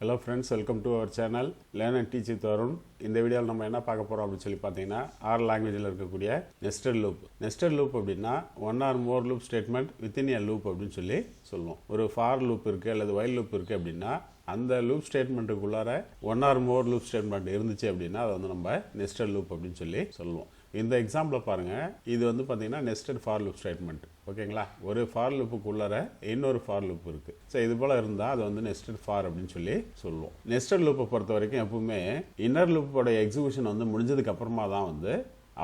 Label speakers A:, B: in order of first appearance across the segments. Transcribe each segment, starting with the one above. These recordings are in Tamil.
A: Hello friends, welcome to our channel Learn and Teach with Arun. இந்த வீடியோவில் நம்ம என்ன பார்க்க போறோம் அப்படின்னு சொல்லி பார்த்தீங்கன்னா ஆர் லாங்குவேஜில் இருக்கக்கூடிய நெஸ்டட் லூப். நெஸ்டட் லூப் அப்படின்னா one or more loop statement within a loop அப்படின்னு சொல்லி சொல்லுவோம். ஒரு ஃபார் லூப் இருக்குது அல்லது வைல் லூப் இருக்குது அப்படின்னா அந்த loop ஸ்டேட்மெண்ட்டுக்குள்ளார one or more loop statement இருந்துச்சு அப்படின்னா அதை வந்து நம்ம நெஸ்டட் லூப் அப்படின்னு சொல்லி சொல்லுவோம். இந்த எக்ஸாம்பிளை பாருங்கள், இது வந்து பார்த்தீங்கன்னா நெஸ்டட் ஃபார் லூப் ஸ்டேட்மெண்ட். ஓகேங்களா, ஒரு ஃபார் லூப்புக்குள்ளார இன்னொரு ஃபார் லூப் இருக்குது. ஸோ இது போல் இருந்தால் அது வந்து நெஸ்டட் ஃபார் அப்படின்னு சொல்லி சொல்லுவோம். நெஸ்டட் லூப்பை பொறுத்த வரைக்கும் எப்பவுமே இன்னர் லூப்போட எக்ஸிக்யூஷன் வந்து முடிஞ்சதுக்கு அப்புறமா தான் வந்து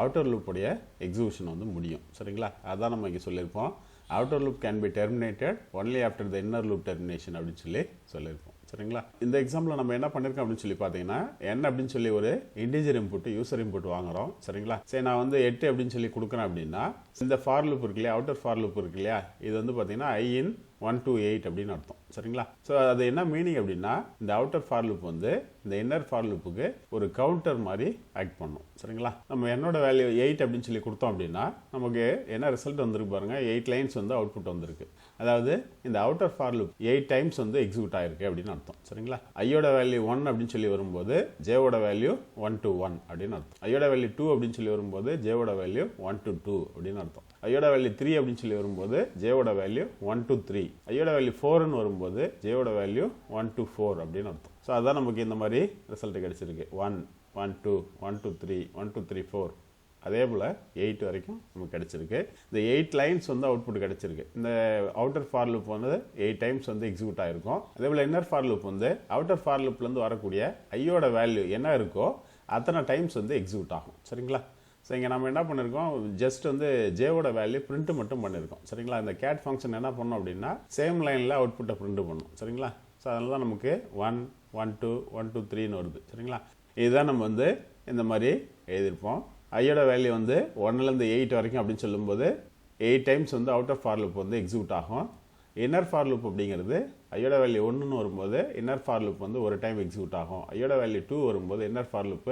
A: அவுட்டர் லூப்போடைய எக்ஸிக்யூஷன் வந்து முடியும். சரிங்களா, அதான் நம்ம இங்கே சொல்லியிருப்போம். Outer loop can be terminated only after the inner loop termination அப்படின்னு சொல்லி சொல்லியிருப்போம். சரிங்களா, இந்த எக்ஸாம்பிள் நம்ம என்ன பண்ணிருக்கோம் அப்படின்னு சொல்லி பார்த்தீங்கன்னா n அப்படின்னு சொல்லி ஒரு இன்டிஜர் இன்புட் யூசர் இன்புட் வாங்குறோம். சரிங்களா, சரி நான் வந்து 8 அப்படின்னு சொல்லி கொடுக்குறேன் அப்படின்னா இந்த ஃபார் லூப் இருக்கு இல்லையா, அவுட்டர் ஃபார் லூப் இருக்கு இல்லையா, இது வந்து பார்த்தீங்கன்னா i in 1 to 8 அப்படின்னு அர்த்தம். சரிங்களா, ஸோ அது என்ன மீனிங் அப்படின்னா இந்த அவுட்டர் ஃபார் லூப் வந்து இந்த இன்னர் ஃபார் லூப்புக்கு ஒரு கவுண்டர் மாதிரி ஆக்ட் பண்ணும். சரிங்களா, நம்ம என்னோட வேல்யூ 8 அப்படின்னு சொல்லி கொடுத்தோம் அப்படின்னா நமக்கு என்ன ரிசல்ட் வந்திருக்கு பாருங்க, 8 லைன்ஸ் வந்து அவுட்புட் வந்திருக்கு. அதாவது இந்த அவுட்டர் ஃபார் லூப் 8 டைம்ஸ் வந்து எக்ஸிக்யூட் ஆயிருக்கு அப்படின்னு அர்த்தம். சரிங்களா, ஐயோட வேல்யூ 1 அப்படின்னு சொல்லி வரும்போது ஜேவோட வேல்யூ 1 to 1 அப்படின்னு அர்த்தம். ஐயோட வேல்யூ 2 அப்படின்னு சொல்லி வரும்போது ஜேவோட வேல்யூ 1 to 2 அப்படின்னு அர்த்தம். ஐயோட வேல்யூ 3 அப்படின்னு சொல்லி வரும்போது ஜேவோட வேல்யூ 1 to 3. ஐயோட வேல்யூ 4ன்னு வரும்போது ஜேவோட வேல்யூ 1 to 4 அப்படின்னு அர்த்தம். ஸோ அதான் நமக்கு இந்த மாதிரி ரிசல்ட் கிடைச்சிருக்கு. 1 1 2 1 2 3 1 2 3 4 அதே போல் 8 வரைக்கும் நமக்கு கிடைச்சிருக்கு. இந்த 8 லைன்ஸ் வந்து அவுட்புட் கிடைச்சிருக்கு. இந்த அவுட்டர் ஃபார் லூப் வந்து 8 டைம்ஸ் வந்து எக்ஸிக்யூட் ஆயிருக்கும். அதே போல் இன்னர் ஃபார் லூப் வந்து அவுட்டர் ஃபார் லூப்லேருந்து வரக்கூடிய ஐயோட வேல்யூ என்ன இருக்கோ அத்தனை டைம்ஸ் வந்து எக்ஸிக்யூட் ஆகும். சரிங்களா, ஸோ இங்கே நம்ம என்ன பண்ணியிருக்கோம், ஜஸ்ட் வந்து ஜேவோட வேல்யூ பிரிண்ட் மட்டும் பண்ணியிருக்கோம். சரிங்களா, இந்த கேட் ஃபங்க்ஷன் என்ன பண்ணோம் அப்படின்னா சேம் லைனில் அவுட்புட்டை பிரிண்ட் பண்ணும். சரிங்களா, ஸோ அதனால தான் நமக்கு 1 1 2 1 2 3ன்னு வருது. சரிங்களா, இதுதான் நம்ம வந்து இந்த மாதிரி எழுதியிருப்போம். ஐயோட வேல்யூ வந்து 1லேருந்து 8 வரைக்கும் அப்படின்னு சொல்லும்போது 8 டைம்ஸ் வந்து அவுட்டர் ஃபார் லூப் வந்து எக்ஸிக்யூட் ஆகும். இன்னர் ஃபார் லூப் அப்படிங்கிறது ஐயோட வேல்யூ 1ன்னு வரும்போது இன்னர் ஃபார் லூப் வந்து ஒரு டைம் எக்ஸிக்யூட் ஆகும். ஐயோட வேல்யூ 2 வரும்போது inner for loop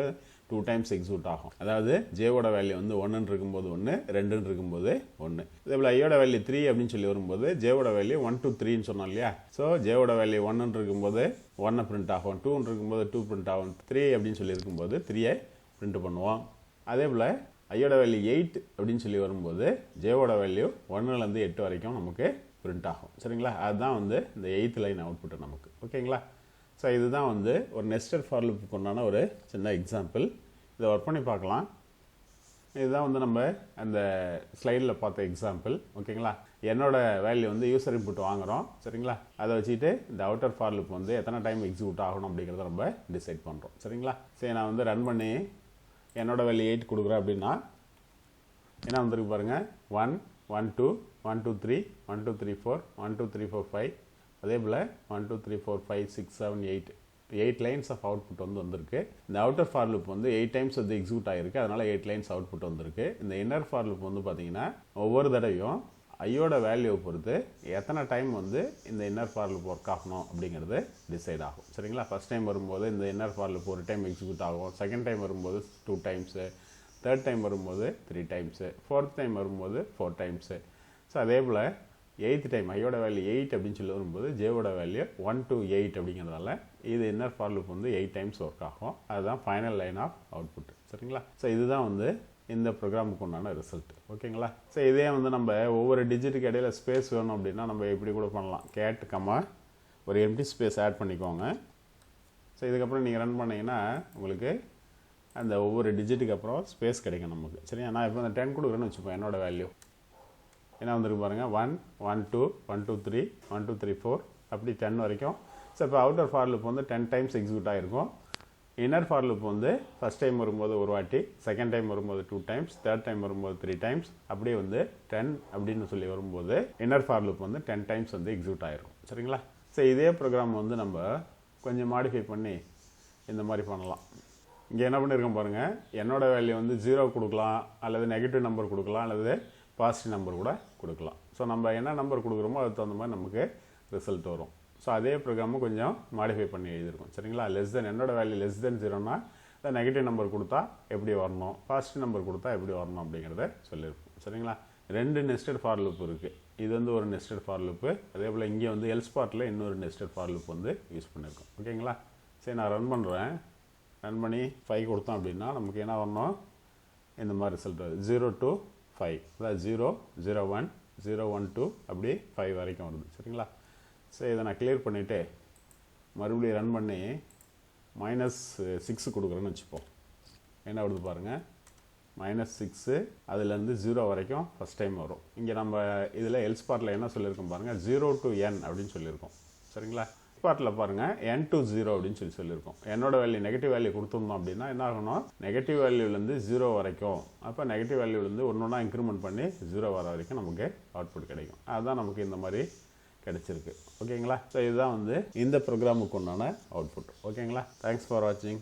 A: 2 times execute ஆகும். அதாவது ஜேவோட வேல்யூ வந்து 1ன்னு இருக்கும்போது 1, 2ன்னு இருக்கும்போது 1. இதே போல் ஐயோட வேல்யூ 3 அப்படின்னு சொல்லி வரும்போது ஜேவோட வேல்யூ 1 to 3ன்னு சொன்னோம் இல்லையா. ஸோ ஜேவோட வேல்யூ 1ன்னு இருக்கும்போது 1 பிரிண்ட் ஆகும், 2ன்னு இருக்கும்போது 2 பிரிண்ட் ஆகும், 3 அப்படின்னு சொல்லி இருக்கும்போது 3 பிரிண்ட் பண்ணுவோம். அதே போல் ஐயோட வேல்யூ 8 அப்படின்னு சொல்லி வரும்போது ஜேவோட வேல்யூ 1லேருந்து 8 வரைக்கும் நமக்கு பிரிண்ட் ஆகும். சரிங்களா, அதுதான் வந்து இந்த 8th லைன் அவுட்புட் நமக்கு. ஓகேங்களா, ஸோ இதுதான் வந்து ஒரு நெஸ்டட் ஃபார் லூப்புக்கு உண்டான ஒரு சின்ன எக்ஸாம்பிள். இதை ஒர்க் பண்ணி பார்க்கலாம். இதுதான் வந்து நம்ம அந்த ஸ்லைடில் பார்த்த எக்ஸாம்பிள். ஓகேங்களா, என்னோட வேல்யூ வந்து யூசர் இன்புட் வாங்குகிறோம். சரிங்களா, அதை வச்சுட்டு இந்த அவுட்டர் ஃபார் லூப் வந்து எத்தனை டைம் எக்ஸிக்யூட் ஆகணும் அப்படிங்கிறத நம்ம டிசைட் பண்ணுறோம். சரிங்களா, சரி நான் வந்து ரன் பண்ணி என்னோட வேல்யூ 8 கொடுக்குறேன் அப்படின்னா என்ன வந்துருக்கு பாருங்கள், 1 1 2 1 2 3 1 2 3 4 1 2 3 4 5 அதே போல் 1 2 3 4 5 6 7 8 லைன்ஸ் ஆஃப் அவுட்புட் வந்து வந்திருக்கு. இந்த அவுட்டர் ஃபார் லூப் வந்து 8 டைம்ஸ் வந்து எக்ஸிக்யூட் ஆகிருக்கு, அதனால் 8 லைன்ஸ் அவுட்புட் வந்திருக்கு. இந்த இன்னர் ஃபார் லூப் வந்து பார்த்தீங்கன்னா ஒவ்வொரு தடவையும் ஐயோட வேல்யூவை பொறுத்து எத்தனை டைம் வந்து இந்த இன்னர் ஃபார் லூப் ஒர்க் ஆகணும் அப்படிங்கிறது டிசைட் ஆகும். சரிங்களா, ஃபஸ்ட் டைம் வரும்போது இந்த இன்னர் ஃபார் லூப் ஒரு டைம் எக்ஸிக்யூட் ஆகும், செகண்ட் டைம் வரும்போது 2 டைம்ஸு, தேர்ட் டைம் வரும்போது 3 டைம்ஸு, ஃபோர்த் டைம் வரும்போது 4 டைம்ஸு. ஸோ அதே போல் 8th டைம் ஐயோட வேல்யூ 8 அப்படின்னு சொல்லி வரும்போது ஜேவோட வேல்யூ 1 to 8 அப்படிங்கிறதால இது இன்னர் ஃபார் லூப் வந்து 8 டைம்ஸ் ஒர்க் ஆகும். அதுதான் ஃபைனல் லைன் ஆஃப் அவுட்புட். சரிங்களா, ஸோ இதுதான் வந்து இந்த ப்ரோக்ராமுக்கு உண்டான ரிசல்ட். ஓகேங்களா, ஸோ இதே வந்து நம்ம ஒவ்வொரு டிஜிட்டுக்கு இடையில ஸ்பேஸ் வேணும் அப்படின்னா நம்ம இப்படி கூட பண்ணலாம். கேட் கம்மா ஒரு எம்டி ஸ்பேஸ் ஆட் பண்ணிக்கோங்க. ஸோ இதுக்கப்புறம் நீங்கள் ரன் பண்ணிங்கன்னா உங்களுக்கு அந்த ஒவ்வொரு டிஜிட்டுக்கு அப்புறம் ஸ்பேஸ் கிடைக்கும் நமக்கு. சரியா, நான் இப்போ அந்த 10 கொடுக்குறேன்னு வச்சுப்போம். என்னோட வேல்யூ என்ன வந்துருக்கு பாருங்கள், 1 1 2 1 2 3 1 2 3 4 அப்படி 10 வரைக்கும். ஸோ இப்போ அவுட்டர் ஃபார் லூப் வந்து 10 டைம்ஸ் எக்ஸிக்யூட் ஆகிருக்கும். இன்னர் ஃபார் லூப் வந்து ஃபஸ்ட் டைம் வரும்போது ஒரு வாட்டி, செகண்ட் டைம் வரும்போது 2 டைம்ஸ், தேர்ட் டைம் வரும்போது 3 டைம்ஸ், அப்படியே வந்து 10 அப்படின்னு சொல்லி வரும்போது இன்னர் ஃபார் லூப் வந்து 10 டைம்ஸ் வந்து எக்ஸிக்யூட் ஆகிருக்கும். சரிங்களா, ஸோ இதே ப்ரோக்ராம் வந்து நம்ம கொஞ்சம் மாடிஃபை பண்ணி இந்த மாதிரி பண்ணலாம். இங்கே என்ன பண்ணியிருக்கோம் பாருங்கள், என்னோட வேல்யூ வந்து 0 கொடுக்கலாம், அல்லது நெகட்டிவ் நம்பர் கொடுக்கலாம், அல்லது பாசிட்டிவ் நம்பர் கூட கொடுக்கலாம். ஸோ நம்ம என்ன நம்பர் கொடுக்குறோமோ அதுக்கு தகுந்த மாதிரி நமக்கு ரிசல்ட் வரும். ஸோ அதே ப்ரோக்ராமும் கொஞ்சம் மாடிஃபை பண்ணி எழுதியிருக்கோம். சரிங்களா, என்னோட வேல்யூ <0 நெகட்டிவ் நம்பர் கொடுத்தா எப்படி வரணும், பாசிட்டிவ் நம்பர் கொடுத்தா எப்படி வரணும் அப்படிங்கிறத சொல்லியிருப்போம். சரிங்களா, 2 நெஸ்டட் ஃபார் லூப் இருக்குது. இது வந்து ஒரு நெஸ்டட் ஃபார் லூப்பு. அதே போல் இங்கே வந்து எல்ஸ் பார்ட்டில் இன்னொரு நெஸ்டட் ஃபார் லூப் வந்து யூஸ் பண்ணியிருக்கோம். ஓகேங்களா? சரி, நான் ரன் பண்ணுறேன். ரன் பண்ணி 5 கொடுத்தோம் அப்படின்னா நமக்கு என்ன வரணும், இந்த மாதிரி ரிசல்ட் வருது. 0 to 5, அதாவது 0, 0, 1, 0, 1, 2 அப்படி 5 வரைக்கும் வருது. சரிங்களா? சரி, இதை நான் கிளியர் பண்ணிவிட்டு மறுபடியும் ரன் பண்ணி -6 கொடுக்குறேன்னு வச்சுப்போம். என்ன வருது பாருங்கள், -6, அதுலேருந்து 0 வரைக்கும் ஃபஸ்ட் டைம் வரும். இங்கே நம்ம இதில் எல்ஸ் பார்ட்டில் என்ன சொல்லியிருக்கோம் பாருங்கள், 0 to n அப்படின்னு சொல்லியிருக்கோம். சரிங்களா? பார்ட்டில் பாருங்கள் n to 0 அப்படின்னு சொல்லியிருக்கோம். என்னோட வேல்யூ நெகட்டிவ் வேல்யூ கொடுத்துருந்தோம் அப்படின்னா என்ன ஆகணும், நெகட்டிவ் வேல்யூலேருந்து 0 வரைக்கும், அப்போ நெகட்டிவ் வேல்யூலேருந்து ஒன்று இன்க்ரிமெண்ட் பண்ணி 0 வர வரைக்கும் நமக்கு அவுட்புட் கிடைக்கும். அதுதான் நமக்கு இந்த மாதிரி கிடைச்சிருக்கு. ஓகேங்களா? ஸோ இதுதான் வந்து இந்த ப்ரோக்ராமுக்கு உண்டான அவுட்புட். ஓகேங்களா? தேங்க்ஸ் ஃபார் வாட்சிங்.